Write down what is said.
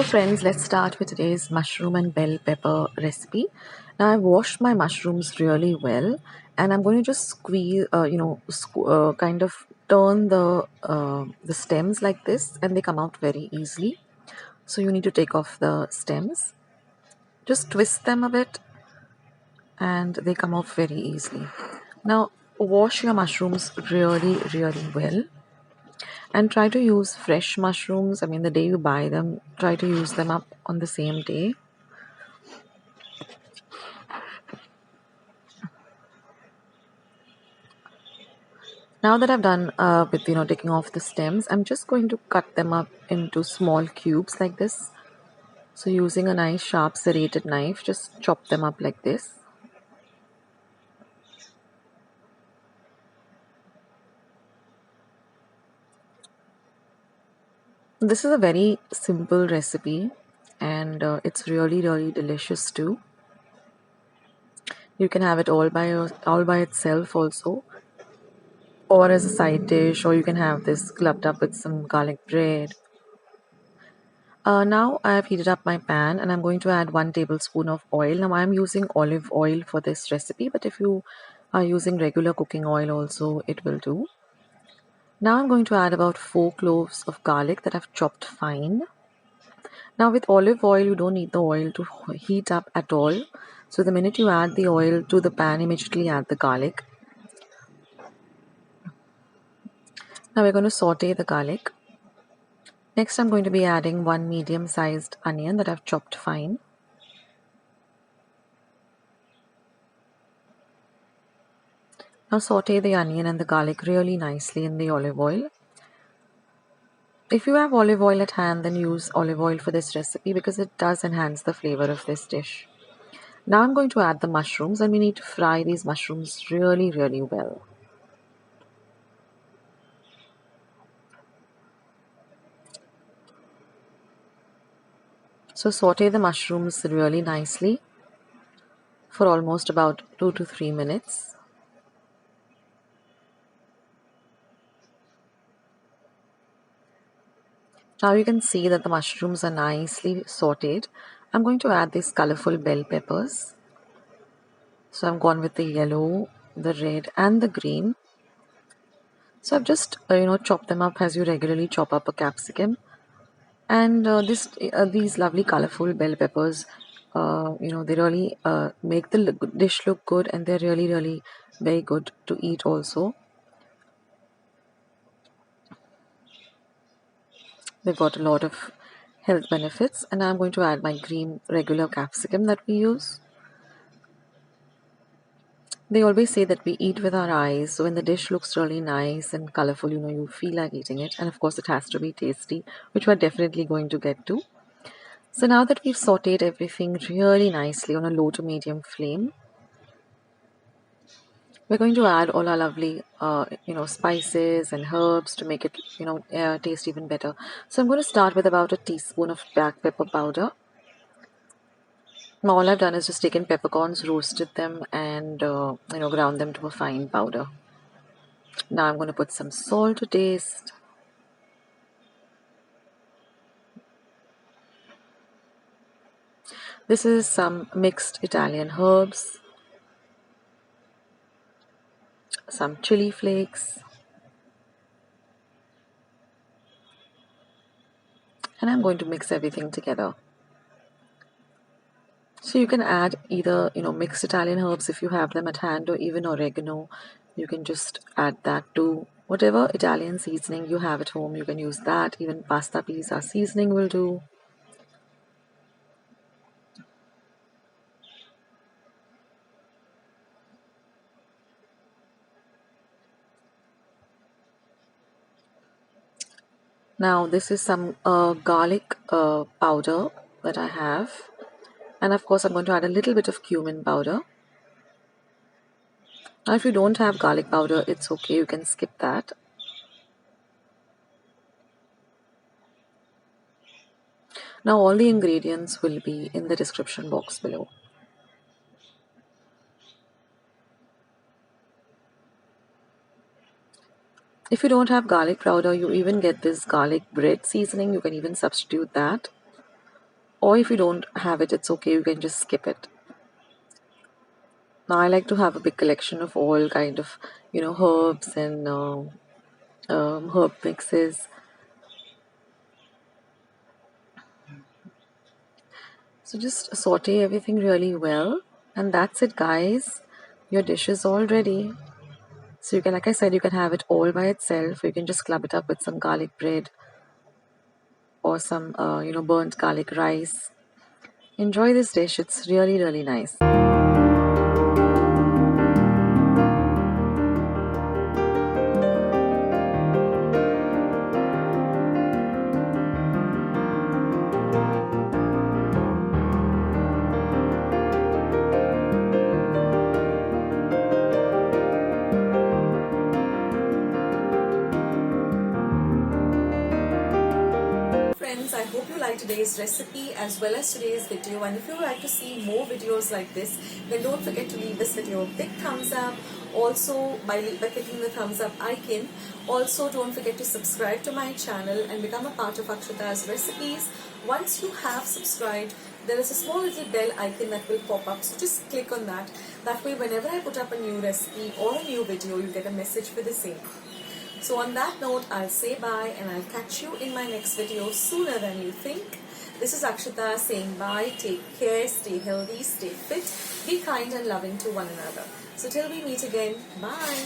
friends, let's start with today's mushroom and bell pepper recipe. Now I've washed my mushrooms really well, and I'm going to just squeeze, kind of turn the stems like this, and they come out very easily. So you need to take off the stems, just twist them a bit, and they come off very easily. Now wash your mushrooms really well. And try to use fresh mushrooms. I mean, the day you buy them, try to use them up on the same day. Now that I've done with taking off the stems, I'm just going to cut them up into small cubes like this. So using a nice sharp serrated knife, just chop them up like this. This is a very simple recipe, and it's really delicious too. You can have it all by itself also, or as a side dish, or you can have this clubbed up with some garlic bread. Now I have heated up my pan and I'm going to add 1 tablespoon of oil. Now I'm using olive oil for this recipe, but if you are using regular cooking oil also, it will do. Now I'm going to add about 4 cloves of garlic that I've chopped fine. Now with olive oil, you don't need the oil to heat up at all. So the minute you add the oil to the pan, immediately add the garlic. Now we're going to saute the garlic. Next, I'm going to be adding 1 medium-sized onion that I've chopped fine. Now saute the onion and the garlic really nicely in the olive oil. If you have olive oil at hand, then use olive oil for this recipe because it does enhance the flavor of this dish. Now I'm going to add the mushrooms, and we need to fry these mushrooms really well. So saute the mushrooms really nicely for almost about 2 to 3 minutes. Now you can see that the mushrooms are nicely sauteed. I'm going to add these colorful bell peppers. So I've gone with the yellow, the red and the green. So I've just chopped them up as you regularly chop up a capsicum. And these lovely colorful bell peppers, they really make the dish look good, and they're really very good to eat also. They've got a lot of health benefits. And I'm going to add my green regular capsicum that we use. They always say that we eat with our eyes, so when the dish looks really nice and colorful, you feel like eating it. And of course, it has to be tasty, which we're definitely going to get to. So now that we've sauteed everything really nicely on a low to medium flame, we're going to add all our lovely, spices and herbs to make it, taste even better. So I'm going to start with about a teaspoon of black pepper powder. Now all I've done is just taken peppercorns, roasted them, and ground them to a fine powder. Now I'm going to put some salt to taste. This is some mixed Italian herbs, some chili flakes, and I'm going to mix everything together. So you can add either mixed Italian herbs if you have them at hand, or even oregano. You can just add that to whatever Italian seasoning you have at home. You can use that. Even pasta pizza seasoning will do. Now this is some garlic powder that I have, and of course I'm going to add a little bit of cumin powder. Now if you don't have garlic powder, it's okay, you can skip that. Now all the ingredients will be in the description box below. If you don't have garlic powder, you even get this garlic bread seasoning. You can even substitute that. or if you don't have it, it's okay, you can just skip it. Now I like to have a big collection of all kind of herbs and herb mixes. So just saute everything really well, and that's it, guys. Your dish is all ready. So you can, like I said, you can have it all by itself. You can just club it up with some garlic bread or some burnt garlic rice. Enjoy this dish. It's really, really nice. Friends, I hope you like today's recipe as well as today's video, and if you would like to see more videos like this, then don't forget to leave this video a big thumbs up. Also, by clicking the thumbs up icon. Also, don't forget to subscribe to my channel and become a part of Akshata's recipes. Once you have subscribed, there is a small little bell icon that will pop up, so just click on that. That way, whenever I put up a new recipe or a new video, you get a message for the same. So on that note, I'll say bye and I'll catch you in my next video sooner than you think. This is Akshata saying bye, take care, stay healthy, stay fit, be kind and loving to one another. So till we meet again, bye.